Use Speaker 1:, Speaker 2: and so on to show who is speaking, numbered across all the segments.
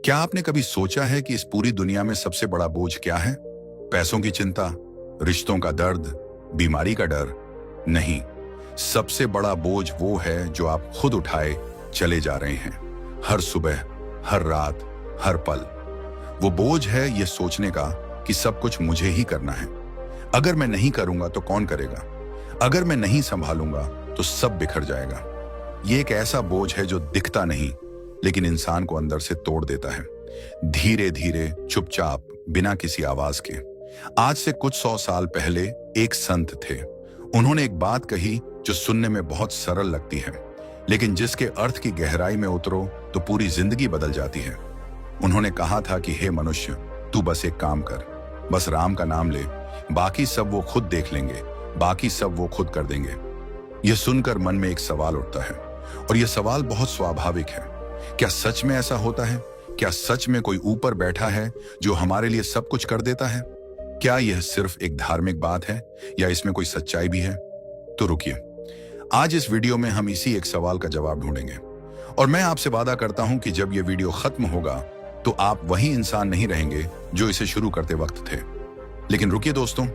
Speaker 1: क्या आपने कभी सोचा है कि इस पूरी दुनिया में सबसे बड़ा बोझ क्या है? पैसों की चिंता, रिश्तों का दर्द, बीमारी का डर? नहीं, सबसे बड़ा बोझ वो है जो आप खुद उठाए चले जा रहे हैं, हर सुबह, हर रात, हर पल। वो बोझ है ये सोचने का कि सब कुछ मुझे ही करना है। अगर मैं नहीं करूंगा तो कौन करेगा? अगर मैं नहीं संभालूंगा तो सब बिखर जाएगा। ये एक ऐसा बोझ है जो दिखता नहीं, लेकिन इंसान को अंदर से तोड़ देता है, धीरे धीरे, चुपचाप, बिना किसी आवाज के। आज से कुछ 100 साल पहले एक संत थे। उन्होंने एक बात कही जो सुनने में बहुत सरल लगती है, लेकिन जिसके अर्थ की गहराई में उतरो तो पूरी जिंदगी बदल जाती है। उन्होंने कहा था कि हे मनुष्य, तू बस एक काम कर, बस राम का नाम ले, बाकी सब वो खुद देख लेंगे, बाकी सब वो खुद कर देंगे। यह सुनकर मन में एक सवाल उठता है, और यह सवाल बहुत स्वाभाविक है। क्या सच में ऐसा होता है? क्या सच में कोई ऊपर बैठा है जो हमारे लिए सब कुछ कर देता है? क्या यह सिर्फ एक धार्मिक बात है या इसमें कोई सच्चाई भी है? तो रुकिए, आज इस वीडियो में हम इसी एक सवाल का जवाब ढूंढेंगे। और मैं आपसे वादा करता हूं कि जब यह वीडियो खत्म होगा तो आप वही इंसान नहीं रहेंगे जो इसे शुरू करते वक्त थे। लेकिन रुकिए दोस्तों,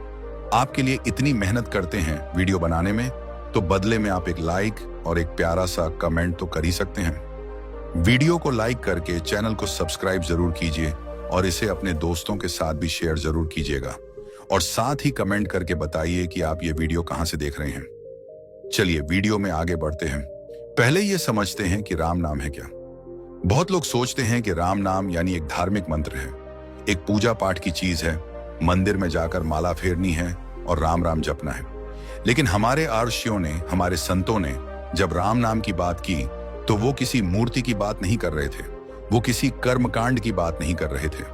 Speaker 1: आपके लिए इतनी मेहनत करते हैं वीडियो बनाने में, तो बदले में आप एक लाइक और एक प्यारा सा कमेंट तो कर ही सकते हैं। वीडियो को लाइक करके चैनल को सब्सक्राइब जरूर कीजिए और इसे अपने दोस्तों के साथ भी शेयर जरूर कीजिएगा, और साथ ही कमेंट करके बताइए कि आप ये वीडियो कहां से देख रहे हैं। चलिए वीडियो में आगे बढ़ते हैं। पहले ये समझते हैं कि राम नाम है क्या। बहुत लोग सोचते हैं कि राम नाम यानी एक धार्मिक मंत्र है, एक पूजा पाठ की चीज है, मंदिर में जाकर माला फेरनी है और राम राम जपना है। लेकिन हमारे आर्षियों ने, हमारे संतों ने जब राम नाम की बात की तो वो किसी मूर्ति की बात नहीं कर रहे थे, वो किसी कर्मकांड की बात नहीं कर रहे थे।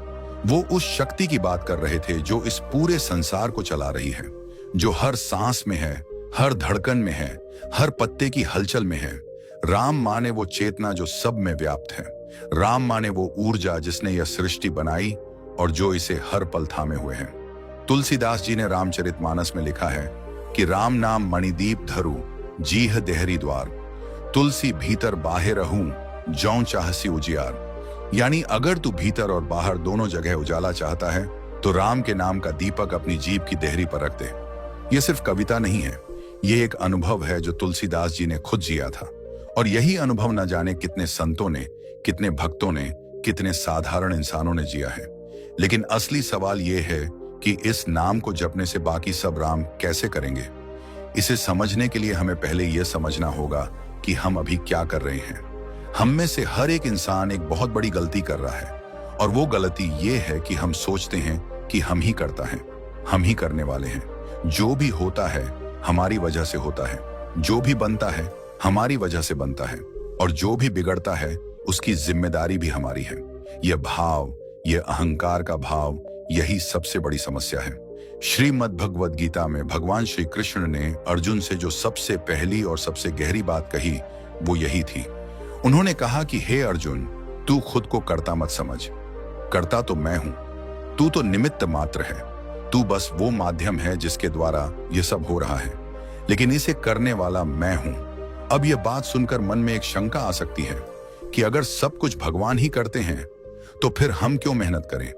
Speaker 1: वो उस शक्ति की बात कर रहे थे जो इस पूरे संसार को चला रही है, जो हर सांस में है, हर धड़कन में है, हर पत्ते की हलचल में है। राम माने वो चेतना जो सब में व्याप्त है। राम माने वो ऊर्जा जिसने यह सृष्टि बनाई और जो इसे हर पल थामे हुए है। तुलसीदास जी ने रामचरितमानस में लिखा है कि राम नाम मणिदीप धरु, जीह देहरी द्वार, तुलसी भीतर बाहे रहूं, जौं चाहसी उजियार। यानी अगर तू भीतर और बाहर दोनों जगह उजाला चाहता है तो राम के नाम का दीपक अपनी जीभ की देहरी पर रख दे। यह सिर्फ कविता नहीं है, यह एक अनुभव है जो तुलसीदास जी ने खुद जिया था। और यही अनुभव न जाने कितने संतों ने, कितने भक्तों ने, कितने साधारण इंसानों ने जिया है। लेकिन असली सवाल यह है कि इस नाम को जपने से बाकी सब राम कैसे करेंगे। इसे समझने के लिए हमें पहले यह समझना होगा कि हम अभी क्या कर रहे हैं। हम में से हर एक इंसान एक बहुत बड़ी गलती कर रहा है, और वो गलती ये है कि हम सोचते हैं कि हम ही करता है, हम ही करने वाले हैं। जो भी होता है हमारी वजह से होता है, जो भी बनता है हमारी वजह से बनता है, और जो भी बिगड़ता है उसकी जिम्मेदारी भी हमारी है। यह भाव, यह अहंकार का भाव, यही सबसे बड़ी समस्या है। श्रीमद् भगवद गीता में भगवान श्री कृष्ण ने अर्जुन से जो सबसे पहली और सबसे गहरी बात कही वो यही थी। उन्होंने कहा कि हे अर्जुन, तू खुद को कर्ता मत समझ, कर्ता तो मैं हूं, तू तो निमित्त मात्र है, तू बस वो माध्यम है जिसके द्वारा ये सब हो रहा है, लेकिन इसे करने वाला मैं हूं। अब यह बात सुनकर मन में एक शंका आ सकती है कि अगर सब कुछ भगवान ही करते हैं तो फिर हम क्यों मेहनत करें,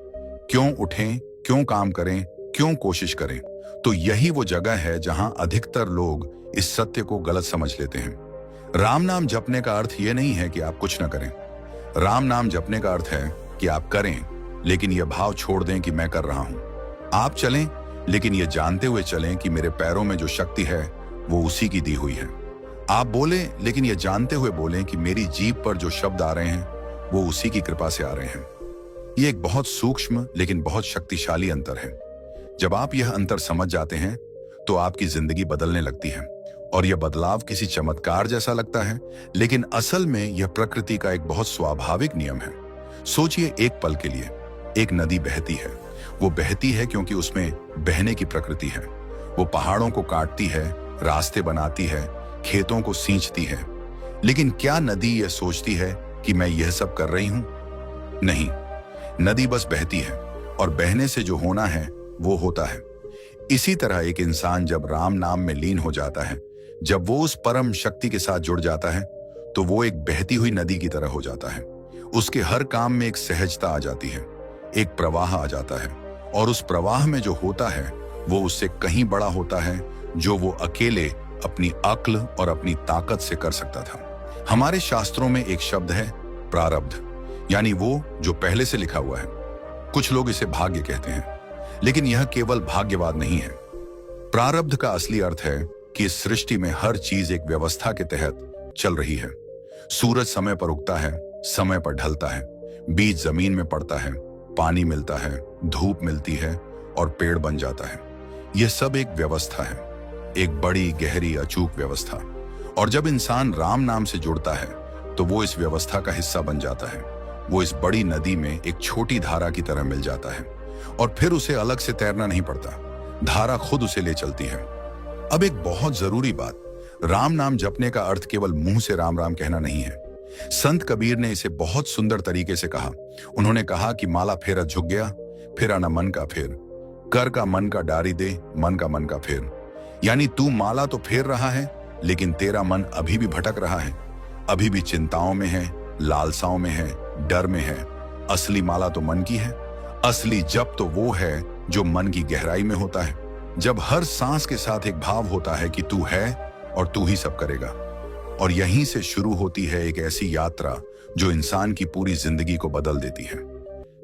Speaker 1: क्यों उठें, क्यों काम करें, क्यों कोशिश करें। तो यही वो जगह है जहां अधिकतर लोग इस सत्य को गलत समझ लेते हैं। राम नाम जपने का अर्थ यह नहीं है कि आप कुछ न करें। राम नाम जपने का अर्थ है कि आप करें, लेकिन यह भाव छोड़ दें कि मैं कर रहा हूं। आप चलें, लेकिन यह जानते हुए चलें कि मेरे पैरों में जो शक्ति है वो उसी की दी हुई है। आप बोलें, लेकिन यह जानते हुए बोलें कि मेरी जीभ पर जो शब्द आ रहे हैं वो उसी की कृपा से आ रहे हैं। यह एक बहुत सूक्ष्म लेकिन बहुत शक्तिशाली अंतर है। जब आप यह अंतर समझ जाते हैं तो आपकी जिंदगी बदलने लगती है, और यह बदलाव किसी चमत्कार जैसा लगता है, लेकिन असल में यह प्रकृति का एक बहुत स्वाभाविक नियम है। सोचिए, एक पल के लिए एक नदी बहती है। वो बहती है क्योंकि उसमें बहने की प्रकृति है। वो पहाड़ों को काटती है, रास्ते बनाती है, खेतों को सींचती है। लेकिन क्या नदी यह सोचती है कि मैं यह सब कर रही हूं? नहीं, नदी बस बहती है, और बहने से जो होना है वो होता है। इसी तरह एक इंसान जब राम नाम में लीन हो जाता है, जब वो उस परम शक्ति के साथ जुड़ जाता है, तो वो एक बहती हुई नदी की तरह हो जाता है। उसके हर काम में एक सहजता आ जाती है, एक प्रवाह आ जाता है, और उस प्रवाह में जो होता है वो उससे कहीं बड़ा होता है जो वो अकेले अपनी अक्ल और अपनी ताकत से कर सकता था। हमारे शास्त्रों में एक शब्द है प्रारब्ध, यानी वो जो पहले से लिखा हुआ है। कुछ लोग इसे भाग्य कहते हैं, लेकिन यह केवल भाग्यवाद नहीं है। प्रारब्ध का असली अर्थ है कि इस सृष्टि में हर चीज एक व्यवस्था के तहत चल रही है। सूरज समय पर उगता है, समय पर ढलता है, बीज जमीन में पड़ता है, पानी मिलता है, धूप मिलती है और पेड़ बन जाता है। यह सब एक व्यवस्था है, एक बड़ी गहरी अचूक व्यवस्था। और जब इंसान राम नाम से जुड़ता है तो वो इस व्यवस्था का हिस्सा बन जाता है। वो इस बड़ी नदी में एक छोटी धारा की तरह मिल जाता है और फिर उसे अलग से तैरना नहीं पड़ता, धारा खुद उसे ले चलती है। अब एक बहुत जरूरी बात, राम नाम जपने का अर्थ केवल मुंह से राम राम कहना नहीं है। संत कबीर ने इसे बहुत सुंदर तरीके से कहा। उन्होंने कहा कि माला फेरत झुक गया, फेरा न मन का फेर, कर का मन का डारी दे, मन का मन का फेर। यानी तू माला तो फेर रहा है, लेकिन तेरा मन अभी भी भटक रहा है, अभी भी चिंताओं में है, लालसाओं में है, डर में है। असली माला तो मन की है। असली जप तो वो है जो मन की गहराई में होता है, जब हर सांस के साथ एक भाव होता है कि तू है और तू ही सब करेगा। और यहीं से शुरू होती है एक ऐसी यात्रा जो इंसान की पूरी जिंदगी को बदल देती है।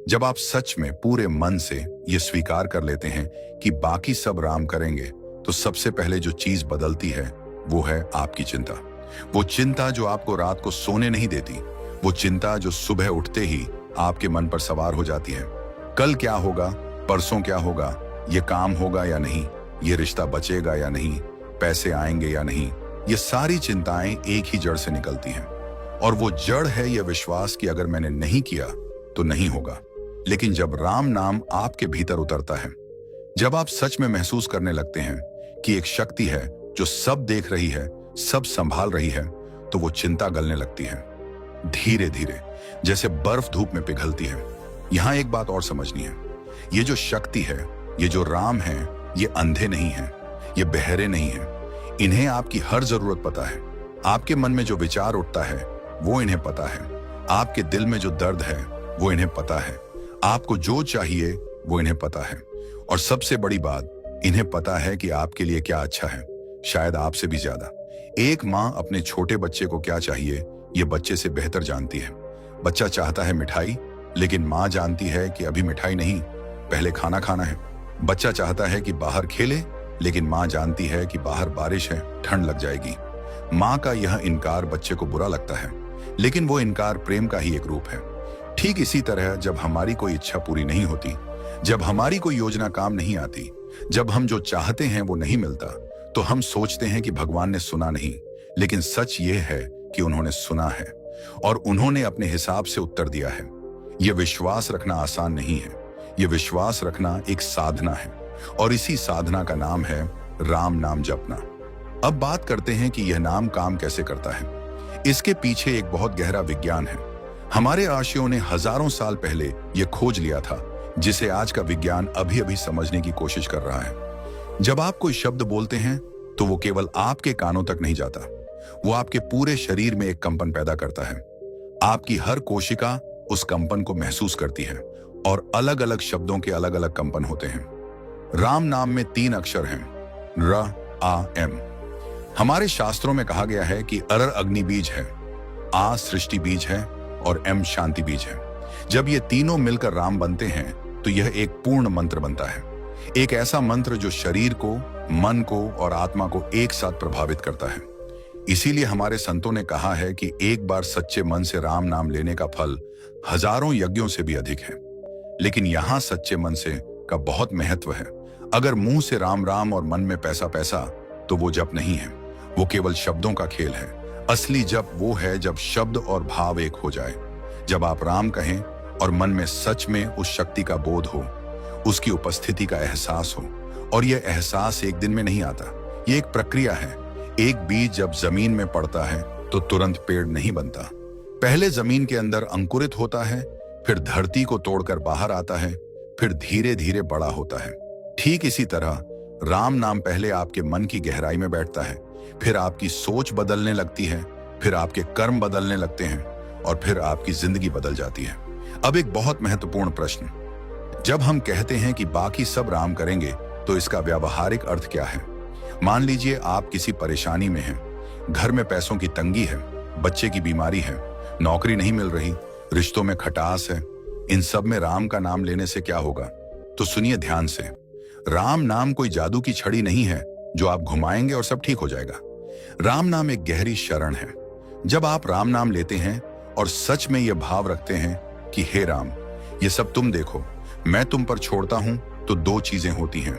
Speaker 1: जब आप सच में पूरे मन से ये स्वीकार कर लेते हैं कि बाकी सब राम करेंगे, तो सबसे पहले जो चीज बदलती है वो है आपकी चिंता। वो चिंता जो आपको रात को सोने नहीं देती, वो चिंता जो सुबह उठते ही आपके मन पर सवार हो जाती है। कल क्या होगा, परसों क्या होगा, ये काम होगा या नहीं, ये रिश्ता बचेगा या नहीं, पैसे आएंगे या नहीं। ये सारी चिंताएं एक ही जड़ से निकलती हैं, और वो जड़ है यह विश्वास कि अगर मैंने नहीं किया तो नहीं होगा। लेकिन जब राम नाम आपके भीतर उतरता है, जब आप सच में महसूस करने लगते हैं कि एक शक्ति है जो सब देख रही है, सब संभाल रही है, तो वो चिंता गलने लगती है, धीरे धीरे, जैसे बर्फ धूप में पिघलती है। यहां एक बात और समझनी है, ये जो शक्ति है, ये जो राम है, ये अंधे नहीं है, ये बहरे नहीं है। इन्हें आपकी हर जरूरत पता है। आपके मन में जो विचार उठता है वो इन्हें पता है। आपके दिल में जो दर्द है वो इन्हें पता है। आपको जो चाहिए वो इन्हें पता है। और सबसे बड़ी बात, इन्हें पता है कि आपके लिए क्या अच्छा है, शायद आपसे भी ज्यादा। एक माँ अपने छोटे बच्चे को क्या चाहिए ये बच्चे से बेहतर जानती है। बच्चा चाहता है मिठाई, लेकिन माँ जानती है कि अभी मिठाई नहीं, पहले खाना खाना है। बच्चा चाहता है कि बाहर खेले, लेकिन माँ जानती है कि बाहर बारिश है, ठंड लग जाएगी। माँ का यह इनकार बच्चे को बुरा लगता है, लेकिन वो इनकार प्रेम का ही एक रूप है। ठीक इसी तरह जब हमारी कोई इच्छा पूरी नहीं होती, जब हमारी कोई योजना काम नहीं आती, जब हम जो चाहते हैं वो नहीं मिलता, तो हम सोचते हैं कि भगवान ने सुना नहीं। लेकिन सच ये है कि उन्होंने सुना है, और उन्होंने अपने हिसाब से उत्तर दिया है। यह विश्वास रखना आसान नहीं है, यह विश्वास रखना एक साधना है, और इसी साधना का नाम है राम नाम जपना। अब बात करते हैं कि यह नाम काम कैसे करता है। इसके पीछे एक बहुत गहरा विज्ञान है। हमारे आर्षियों ने हजारों साल पहले यह खोज लिया था, जिसे आज का विज्ञान अभी अभी समझने की कोशिश कर रहा है। जब आप कोई शब्द बोलते हैं तो वो केवल आपके कानों तक नहीं जाता, वो आपके पूरे शरीर में एक कंपन पैदा करता है। आपकी हर कोशिका उस कंपन को महसूस करती है, और अलग अलग शब्दों के अलग अलग कंपन होते हैं। राम नाम में 3 अक्षर हैं, र, आ, एम। हमारे शास्त्रों में कहा गया है कि अर अग्नि बीज है, आ सृष्टि बीज है, और एम शांति बीज है। जब ये तीनों मिलकर राम बनते हैं तो यह एक पूर्ण मंत्र बनता है, एक ऐसा मंत्र जो शरीर को, मन को और आत्मा को एक साथ प्रभावित करता है। इसीलिए हमारे संतों ने कहा है कि एक बार सच्चे मन से राम नाम लेने का फल हजारों यज्ञों से भी अधिक है। लेकिन यहां सच्चे मन से का बहुत महत्व है। अगर मुंह से राम राम और मन में पैसा पैसा, तो वो जप नहीं है, वो केवल शब्दों का खेल है। असली जप वो है जब शब्द और भाव एक हो जाए, जब आप राम कहें और मन में सच में उस शक्ति का बोध हो, उसकी उपस्थिति का एहसास हो। और यह एहसास एक दिन में नहीं आता, ये एक प्रक्रिया है। एक बीज जब जमीन में पड़ता है तो तुरंत पेड़ नहीं बनता। पहले जमीन के अंदर अंकुरित होता है, फिर धरती को तोड़कर बाहर आता है, फिर धीरे धीरे बड़ा होता है। ठीक इसी तरह राम नाम पहले आपके मन की गहराई में बैठता है, फिर आपकी सोच बदलने लगती है, फिर आपके कर्म बदलने लगते हैं, और फिर आपकी जिंदगी बदल जाती है। अब एक बहुत महत्वपूर्ण प्रश्न, जब हम कहते हैं कि बाकी सब राम करेंगे तो इसका व्यावहारिक अर्थ क्या है? मान लीजिए आप किसी परेशानी में हैं, घर में पैसों की तंगी है, बच्चे की बीमारी है, नौकरी नहीं मिल रही, रिश्तों में खटास है। इन सब में राम का नाम लेने से क्या होगा? तो सुनिए ध्यान से, राम नाम कोई जादू की छड़ी नहीं है जो आप घुमाएंगे और सब ठीक हो जाएगा। राम नाम एक गहरी शरण है। जब आप राम नाम लेते हैं और सच में यह भाव रखते हैं कि हे राम, ये सब तुम देखो, मैं तुम पर छोड़ता हूं, तो दो चीजें होती हैं।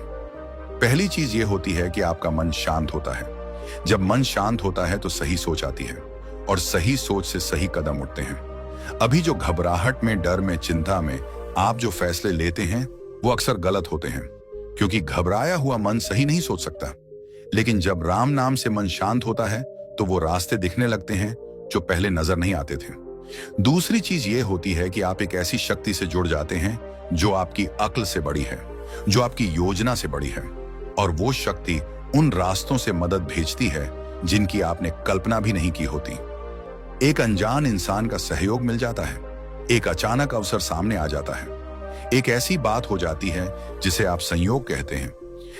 Speaker 1: पहली चीज ये होती है कि आपका मन शांत होता है। जब मन शांत होता है तो सही सोच आती है और सही सोच से सही कदम उठते हैं। अभी जो घबराहट में, डर में, चिंता में आप जो फैसले लेते हैं वो अक्सर गलत होते हैं, क्योंकि घबराया हुआ मन सही नहीं सोच सकता। लेकिन जब राम नाम से मन शांत होता है तो वो रास्ते दिखने लगते हैं जो पहले नजर नहीं आते थे। दूसरी चीज ये होती है कि आप एक ऐसी शक्ति से जुड़ जाते हैं जो आपकी अक्ल से बड़ी है, जो आपकी योजना से बड़ी है, और वो शक्ति उन रास्तों से मदद भेजती है जिनकी आपने कल्पना भी नहीं की होती। एक अनजान इंसान का सहयोग मिल जाता है, एक अचानक अवसर सामने आ जाता है, एक ऐसी बात हो जाती है जिसे आप संयोग कहते हैं,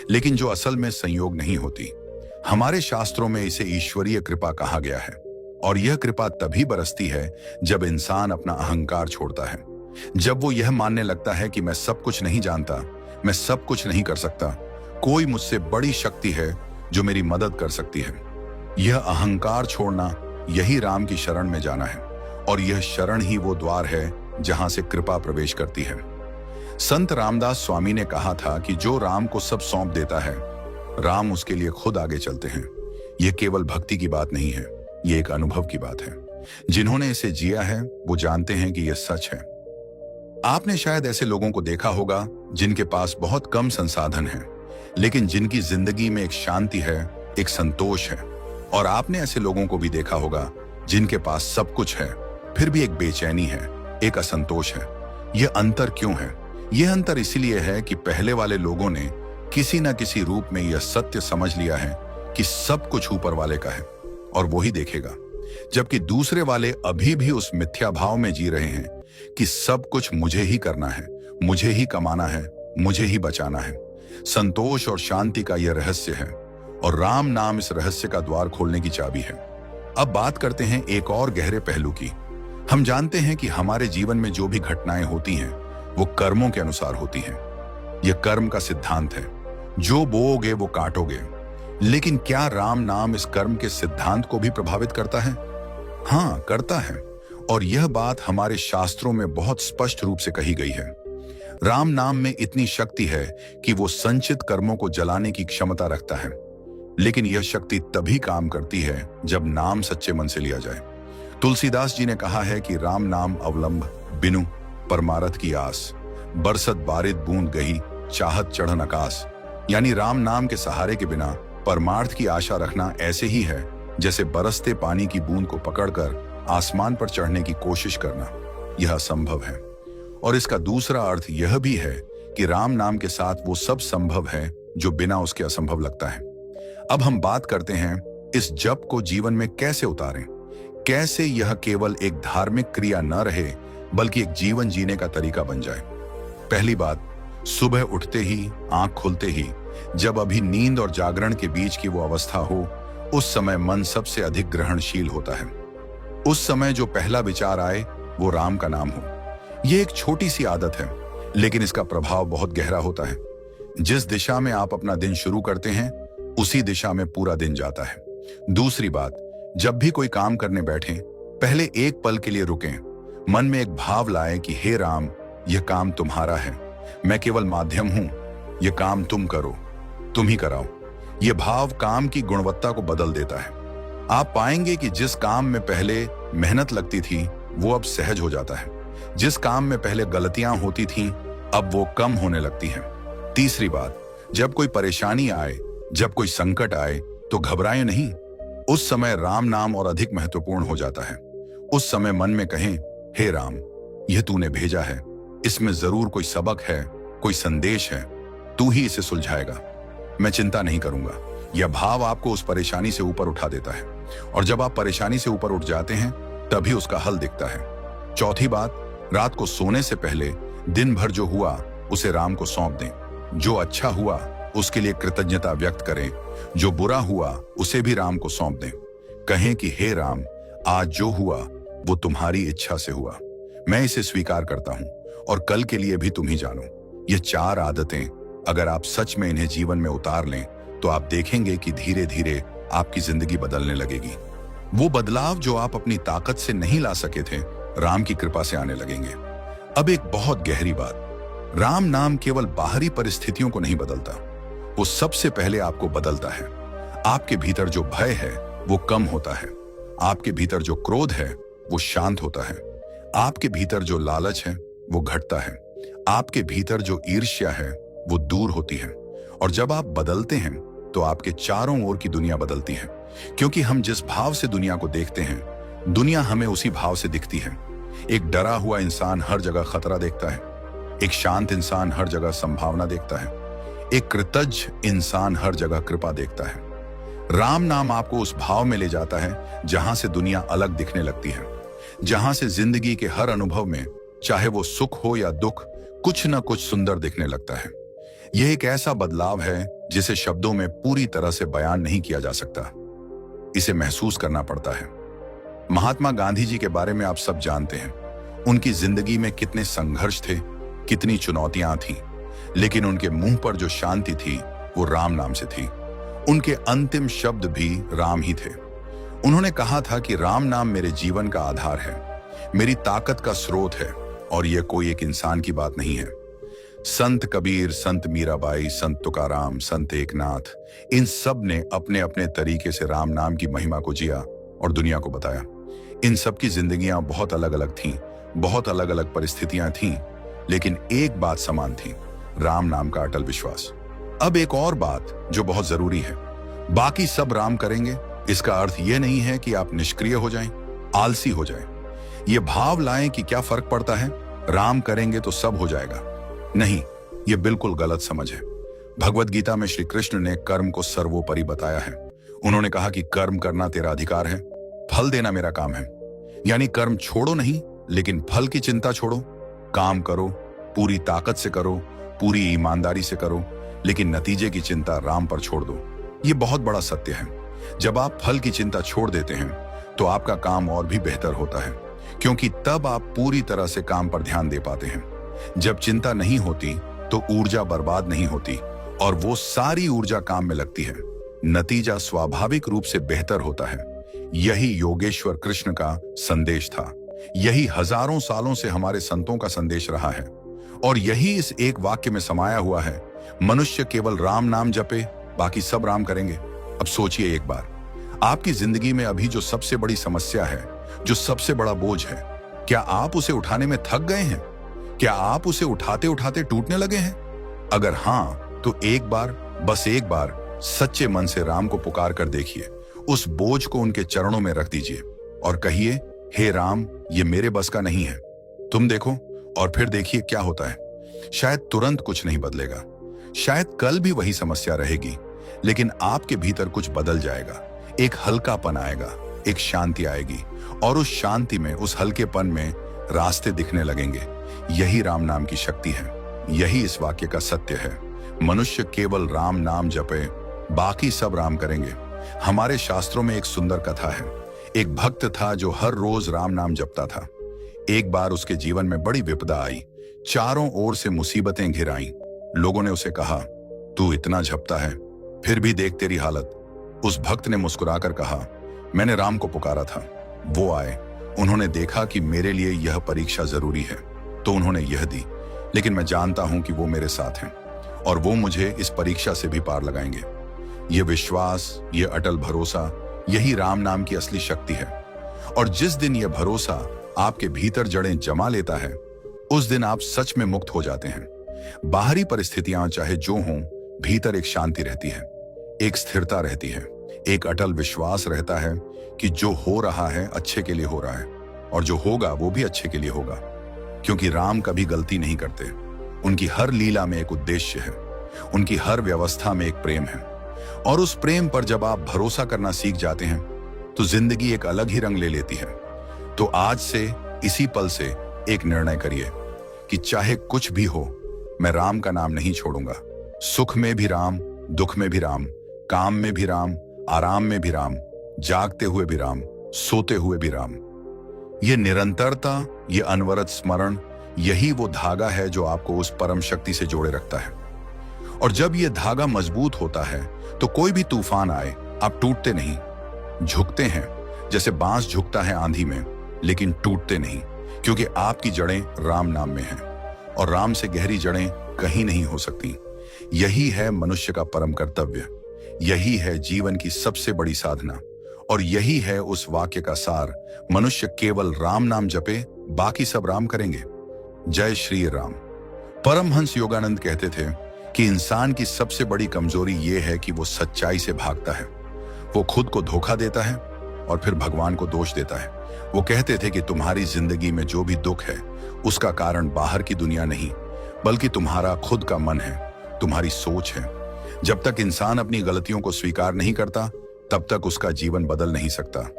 Speaker 1: लेकिन जो असल में संयोग नहीं होती। हमारे शास्त्रों में इसे ईश्वरीय कृपा कहा गया है, और यह कृपा तभी बरसती है जब इंसान अपना अहंकार छोड़ता है, जब वो यह मानने लगता है कि मैं सब कुछ नहीं जानता, मैं सब कुछ नहीं कर सकता, कोई मुझसे बड़ी शक्ति है जो मेरी मदद कर सकती है। यह अहंकार छोड़ना, यही राम की शरण में जाना है, और यह शरण ही वो द्वार है जहां से कृपा प्रवेश करती है। संत रामदास स्वामी ने कहा था कि जो राम को सब सौंप देता है, राम उसके लिए खुद आगे चलते हैं। यह केवल भक्ति की बात नहीं है, यह एक अनुभव की बात है। जिन्होंने इसे जिया है वो जानते हैं कि यह सच है। आपने शायद ऐसे लोगों को देखा होगा जिनके पास बहुत कम संसाधन है, लेकिन जिनकी जिंदगी में एक शांति है, एक संतोष है। और आपने ऐसे लोगों को भी देखा होगा जिनके पास सब कुछ है, फिर भी एक बेचैनी है, एक असंतोष है। यह अंतर क्यों है? यह अंतर इसलिए है कि पहले वाले लोगों ने किसी न किसी रूप में यह सत्य समझ लिया है कि सब कुछ ऊपर वाले का है और वो ही देखेगा, जबकि दूसरे वाले अभी भी उस मिथ्या भाव में जी रहे हैं कि सब कुछ मुझे ही करना है, मुझे ही कमाना है, मुझे ही बचाना है। संतोष और शांति का यह रहस्य है, और राम नाम इस रहस्य का द्वार खोलने की चाबी है। अब बात करते हैं एक और गहरे पहलू की। हम जानते हैं कि हमारे जीवन में जो भी घटनाएं होती हैं वो कर्मों के अनुसार होती हैं। यह कर्म का सिद्धांत है, जो बोओगे वो काटोगे। लेकिन क्या राम नाम इस कर्म के सिद्धांत को भी प्रभावित करता है? हाँ, करता है, और यह बात हमारे शास्त्रों में बहुत स्पष्ट रूप से कही गई है। राम नाम में इतनी शक्ति है कि वो संचित कर्मों को जलाने की क्षमता रखता है, लेकिन यह शक्ति तभी काम करती है जब नाम सच्चे मन से लिया जाए। तुलसीदास जी ने कहा है कि राम नाम अवलंब बिनु परमारथ की आस, बरसत बारिद बूंद गही चाहत चढ़न आकाश। यानी राम नाम के सहारे के बिना परमार्थ की आशा रखना ऐसे ही है जैसे बरसते पानी की बूंद को पकड़कर आसमान पर चढ़ने की कोशिश करना। यह असंभव है। और इसका दूसरा अर्थ यह भी है कि राम नाम के साथ वो सब संभव है जो बिना उसके असंभव लगता है। अब हम बात करते हैं इस जप को जीवन में कैसे उतारें, कैसे यह केवल एक धार्मिक क्रिया न रहे बल्कि एक जीवन जीने का तरीका बन जाए। पहली बात, सुबह उठते ही, आंख खुलते ही, जब अभी नींद और जागरण के बीच की वो अवस्था हो, उस समय मन सबसे अधिक ग्रहणशील होता है। उस समय जो पहला विचार आए वो राम का नाम हो। यह एक छोटी सी आदत है, लेकिन इसका प्रभाव बहुत गहरा होता है। जिस दिशा में आप अपना दिन शुरू करते हैं उसी दिशा में पूरा दिन जाता है। दूसरी बात, जब भी कोई काम करने बैठें, पहले एक पल के लिए रुकें, मन में एक भाव लाएं कि हे राम, यह काम तुम्हारा है, मैं केवल माध्यम हूं, यह काम तुम करो, तुम ही कराओ। यह भाव काम की गुणवत्ता को बदल देता है। आप पाएंगे कि जिस काम में पहले मेहनत लगती थी वो अब सहज हो जाता है। जिस काम में पहले गलतियां होती थीं अब वो कम होने लगती हैं। तीसरी बात, जब कोई परेशानी आए, जब कोई संकट आए तो घबराएं नहीं। उस समय राम नाम और अधिक महत्वपूर्ण हो जाता है। उस समय मन में कहें, हे राम, यह तूने भेजा है, इसमें जरूर कोई सबक है, कोई संदेश है, तू ही इसे सुलझाएगा, मैं चिंता नहीं करूंगा। यह भाव आपको उस परेशानी से ऊपर उठा देता है, और जब आप परेशानी से ऊपर उठ जाते हैं तभी उसका हल दिखता है। चौथी बात, रात को सोने से पहले दिन भर जो हुआ उसे राम को सौंप दें। जो अच्छा हुआ उसके लिए कृतज्ञता व्यक्त करें, जो बुरा हुआ उसे भी राम को सौंप दें। कहें कि हे राम, आज जो हुआ वो तुम्हारी इच्छा से हुआ, मैं इसे स्वीकार करता हूं और कल के लिए भी तुम ही जानो। ये 4 आदतें अगर आप सच में इन्हें जीवन में उतार लें तो आप देखेंगे कि धीरे धीरे आपकी जिंदगी बदलने लगेगी। वो बदलाव जो आप अपनी ताकत से नहीं ला सके थे, राम की कृपा से आने लगेंगे। अब एक बहुत गहरी बात, राम नाम केवल बाहरी परिस्थितियों को नहीं बदलता, वो सबसे पहले आपको बदलता है। आपके भीतर जो भय है वो कम होता है, आपके भीतर जो क्रोध है वो शांत होता है, आपके भीतर जो लालच है वो घटता है, आपके भीतर जो ईर्ष्या है वो दूर होती है। और जब आप बदलते हैं तो आपके चारों ओर की दुनिया बदलती है, क्योंकि हम जिस भाव से दुनिया को देखते हैं, दुनिया हमें उसी भाव से दिखती है। एक डरा हुआ इंसान हर जगह खतरा देखता है, एक शांत इंसान हर जगह संभावना देखता है, एक कृतज्ञ इंसान हर जगह कृपा देखता है। राम नाम आपको उस भाव में ले जाता है जहां से दुनिया अलग दिखने लगती है, जहां से जिंदगी के हर अनुभव में, चाहे वो सुख हो या दुख, कुछ न कुछ सुंदर दिखने लगता है। यह एक ऐसा बदलाव है जिसे शब्दों में पूरी तरह से बयान नहीं किया जा सकता, इसे महसूस करना पड़ता है। महात्मा गांधी जी के बारे में आप सब जानते हैं। उनकी जिंदगी में कितने संघर्ष थे, कितनी चुनौतियां थीं, लेकिन उनके मुंह पर जो शांति थी वो राम नाम से थी। उनके अंतिम शब्द भी राम ही थे। उन्होंने कहा था कि राम नाम मेरे जीवन का आधार है, मेरी ताकत का स्रोत है, और यह कोई एक इंसान की बात नहीं है। संत कबीर, संत मीराबाई, संत तुकाराम, संत एकनाथ, इन सब ने अपने अपने तरीके से राम नाम की महिमा को जिया और दुनिया को बताया। इन सब की जिंदगियां बहुत अलग अलग थीं, बहुत अलग अलग परिस्थितियां थीं, लेकिन एक बात समान थी, राम नाम का अटल विश्वास। अब एक और बात जो बहुत जरूरी है, बाकी सब राम करेंगे इसका अर्थ यह नहीं है कि आप निष्क्रिय हो जाएं, आलसी हो जाएं। ये भाव लाएं कि क्या फर्क पड़ता है, राम करेंगे तो सब हो जाएगा। नहीं, यह बिल्कुल गलत समझ है। भगवत गीता में श्री कृष्ण ने कर्म को सर्वोपरि बताया है। उन्होंने कहा कि कर्म करना तेरा अधिकार है, फल देना मेरा काम है। यानी कर्म छोड़ो नहीं, लेकिन फल की चिंता छोड़ो। काम करो, पूरी ताकत से करो, पूरी ईमानदारी से करो, लेकिन नतीजे की चिंता राम पर छोड़ दो। ये बहुत बड़ा सत्य है। जब आप फल की चिंता छोड़ देते हैं तो आपका काम और भी बेहतर होता है, क्योंकि तब आप पूरी तरह से काम पर ध्यान दे पाते हैं। जब चिंता नहीं होती तो ऊर्जा बर्बाद नहीं होती और वो सारी ऊर्जा काम में लगती है। नतीजा स्वाभाविक रूप से बेहतर होता है। यही योगेश्वर कृष्ण का संदेश था, यही हजारों सालों से हमारे संतों का संदेश रहा है, और यही इस एक वाक्य में समाया हुआ है, मनुष्य केवल राम नाम जपे, बाकी सब राम करेंगे। अब सोचिए एक बार, आपकी जिंदगी में अभी जो सबसे बड़ी समस्या है, जो सबसे बड़ा बोझ है, क्या आप उसे उठाने में थक गए हैं? क्या आप उसे उठाते उठाते टूटने लगे हैं? अगर हां, तो एक बार, बस एक बार सच्चे मन से राम को पुकार कर देखिए। उस बोझ को उनके चरणों में रख दीजिए और कहिए, हे राम, ये मेरे बस का नहीं है, तुम देखो। और फिर देखिए क्या होता है। शायद तुरंत कुछ नहीं बदलेगा, शायद कल भी वही समस्या रहेगी, लेकिन आपके भीतर कुछ बदल जाएगा। एक हल्कापन आएगा, एक शांति आएगी, और उस शांति में, उस हल्केपन में रास्ते दिखने लगेंगे। यही राम नाम की शक्ति है, यही इस वाक्य का सत्य है। मनुष्य केवल राम नाम जपे, बाकी सब राम करेंगे। हमारे शास्त्रों में एक सुंदर कथा है। एक भक्त था जो हर रोज राम नाम जपता था। एक बार उसके जीवन में बड़ी विपदा आई, चारों ओर से मुसीबतें घिर आईं। लोगों ने उसे कहा, तू इतना जपता है, फिर भी देख तेरी हालत। उस भक्त ने मुस्कुराकर कहा, मैंने राम को पुकारा था, वो आए, उन्होंने देखा कि मेरे लिए यह परीक्षा जरूरी है, तो उन्होंने यह दी, लेकिन मैं जानता हूं कि वो मेरे साथ हैं और वो मुझे इस परीक्षा से भी पार लगाएंगे। ये विश्वास, ये अटल भरोसा, यही राम नाम की असली शक्ति है। और जिस दिन यह भरोसा आपके भीतर जड़ें जमा लेता है, उस दिन आप सच में मुक्त हो जाते हैं। बाहरी परिस्थितियां चाहे जो हों, भीतर एक शांति रहती है, एक स्थिरता रहती है, एक अटल विश्वास रहता है कि जो हो रहा है अच्छे के लिए हो रहा है, और जो होगा वो भी अच्छे के लिए होगा। क्योंकि राम कभी गलती नहीं करते, उनकी हर लीला में एक उद्देश्य है, उनकी हर व्यवस्था में एक प्रेम है, और उस प्रेम पर जब आप भरोसा करना सीख जाते हैं तो जिंदगी एक अलग ही रंग ले लेती है। तो आज से, इसी पल से एक निर्णय करिए कि चाहे कुछ भी हो, मैं राम का नाम नहीं छोड़ूंगा। सुख में भी राम, दुख में भी राम, काम में भी राम, आराम में भी राम, जागते हुए भी राम, सोते हुए भी राम। ये निरंतरता, ये अनवरत स्मरण, यही वो धागा है जो आपको उस परम शक्ति से जोड़े रखता है। और जब ये धागा मजबूत होता है तो कोई भी तूफान आए, आप टूटते नहीं, झुकते हैं जैसे बांस झुकता है आंधी में, लेकिन टूटते नहीं, क्योंकि आपकी जड़ें राम नाम में हैं और राम से गहरी जड़ें कहीं नहीं हो सकती। यही है मनुष्य का परम कर्तव्य, यही है जीवन की सबसे बड़ी साधना, और यही है उस वाक्य का सार, मनुष्य केवल राम नाम जपे, बाकी सब राम करेंगे। जय श्री राम। परमहंस योगानंद कहते थे कि इंसान की सबसे बड़ी कमजोरी यह है कि वो सच्चाई से भागता है। वो खुद को धोखा देता है और फिर भगवान को दोष देता है। वो कहते थे कि तुम्हारी जिंदगी में जो भी दुख है, उसका कारण बाहर की दुनिया नहीं, बल्कि तुम्हारा खुद का मन है, तुम्हारी सोच है। जब तक इंसान अपनी गलतियों को स्वीकार नहीं करता, तब तक उसका जीवन बदल नहीं सकता।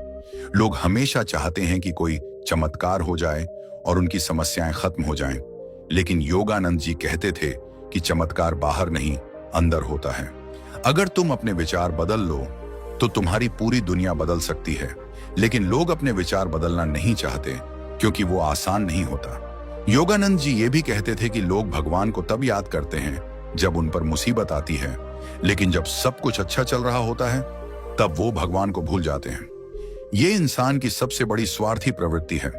Speaker 1: लोग हमेशा चाहते हैं कि कोई चमत्कार हो जाए और उनकी समस्याएं खत्म हो जाएं, लेकिन योगानंद जी कहते थे कि चमत्कार बाहर नहीं, अंदर होता है। अगर तुम अपने विचार बदल लो तो तुम्हारी पूरी दुनिया बदल सकती है, लेकिन लोग अपने विचार बदलना नहीं चाहते, क्योंकि वो आसान नहीं होता। योगानंद जी ये भी कहते थे कि लोग भगवान को तब याद करते हैं जब उन पर मुसीबत आती है, लेकिन जब सब कुछ अच्छा चल रहा होता है, तब वो भगवान को भूल जाते हैं। ये इंसान की सबसे बड़ी स्वार्थी प्रवृत्ति है।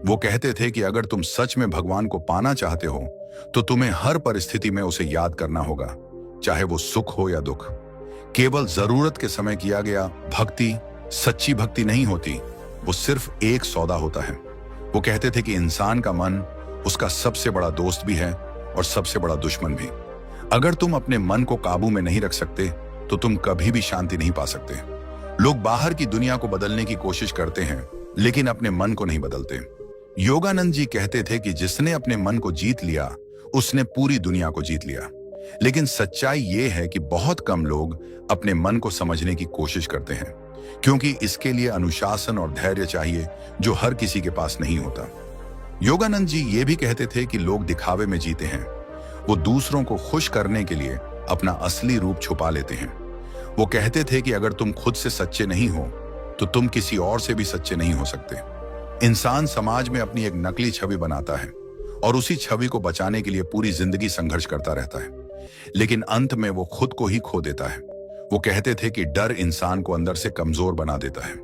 Speaker 1: वो कहते थे कि अगर तुम सच में भगवान को पाना चाहते हो, तो तुम्हें हर परिस्थिति में उसे याद करना होगा, चाहे वो सुख हो या दुख। केवल जरूरत के समय किया गया भक्ति सच्ची भक्ति नहीं होती, वो सिर्फ एक सौदा होता है। वो कहते थे कि इंसान का मन उसका सबसे बड़ा दोस्त भी है और सबसे बड़ा दुश्मन भी। अगर तुम अपने मन को काबू में नहीं रख सकते, तो तुम कभी भी शांति नहीं पा सकते। लोग बाहर की दुनिया को बदलने की कोशिश करते हैं, लेकिन अपने मन को नहीं बदलते। योगानंद जी कहते थे कि जिसने अपने मन को जीत लिया, उसने पूरी दुनिया को जीत लिया। लेकिन सच्चाई ये है कि बहुत कम लोग अपने मन को समझने की कोशिश करते हैं, क्योंकि इसके लिए अनुशासन और धैर्य चाहिए, जो हर किसी के पास नहीं होता। योगानंद जी ये भी कहते थे कि लोग दिखावे में जीते हैं। वो दूसरों को खुश करने के लिए अपना असली रूप छुपा लेते हैं। वो कहते थे कि अगर तुम खुद से सच्चे नहीं हो, तो तुम किसी और से भी सच्चे नहीं हो सकते। इंसान समाज में अपनी एक नकली छवि बनाता है और उसी छवि को बचाने के लिए पूरी जिंदगी संघर्ष करता रहता है, लेकिन अंत में वो खुद को ही खो देता है। वो कहते थे कि डर इंसान को अंदर से कमजोर बना देता है।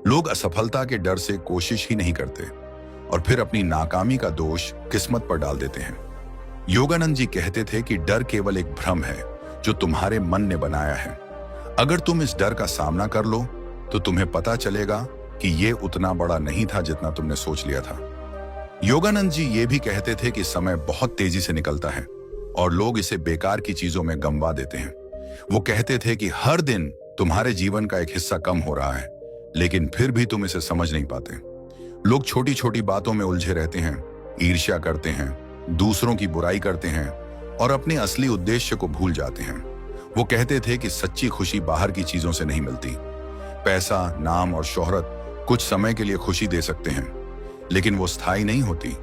Speaker 1: लोग असफलता के डर से कोशिश ही नहीं करते और फिर अपनी नाकामी का दोष किस्मत पर डाल देते हैं। योगानंद जी कहते थे कि डर केवल एक भ्रम है जो तुम्हारे मन ने बनाया है। अगर तुम इस डर का सामना कर लो, तो तुम्हें पता चलेगा कि ये उतना बड़ा नहीं था जितना तुमने सोच लिया था। योगानंद जी ये भी कहते थे कि समय बहुत तेजी से निकलता है और लोग इसे बेकार की चीजों में गंवा देते हैं। वो कहते थे कि हर दिन तुम्हारे जीवन का एक हिस्सा कम हो रहा है, लेकिन फिर भी तुम इसे समझ नहीं पाते। लोग छोटी छोटी बातों में उलझे रहते हैं, ईर्ष्या करते हैं, दूसरों की बुराई करते हैं और अपने असली उद्देश्य को भूल जाते हैं। वो कहते थे कि सच्ची खुशी बाहर की चीजों से नहीं मिलती। पैसा, नाम और शोहरत कुछ समय के लिए खुशी दे सकते हैं, लेकिन वो स्थायी नहीं होती।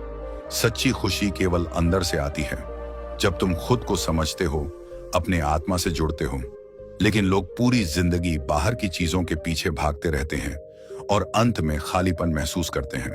Speaker 1: सच्ची खुशी केवल अंदर से आती है, जब तुम खुद को समझते हो, अपने आत्मा से जुड़ते हो। लेकिन लोग पूरी जिंदगी बाहर की चीजों के पीछे भागते रहते हैं और अंत में खालीपन महसूस करते हैं।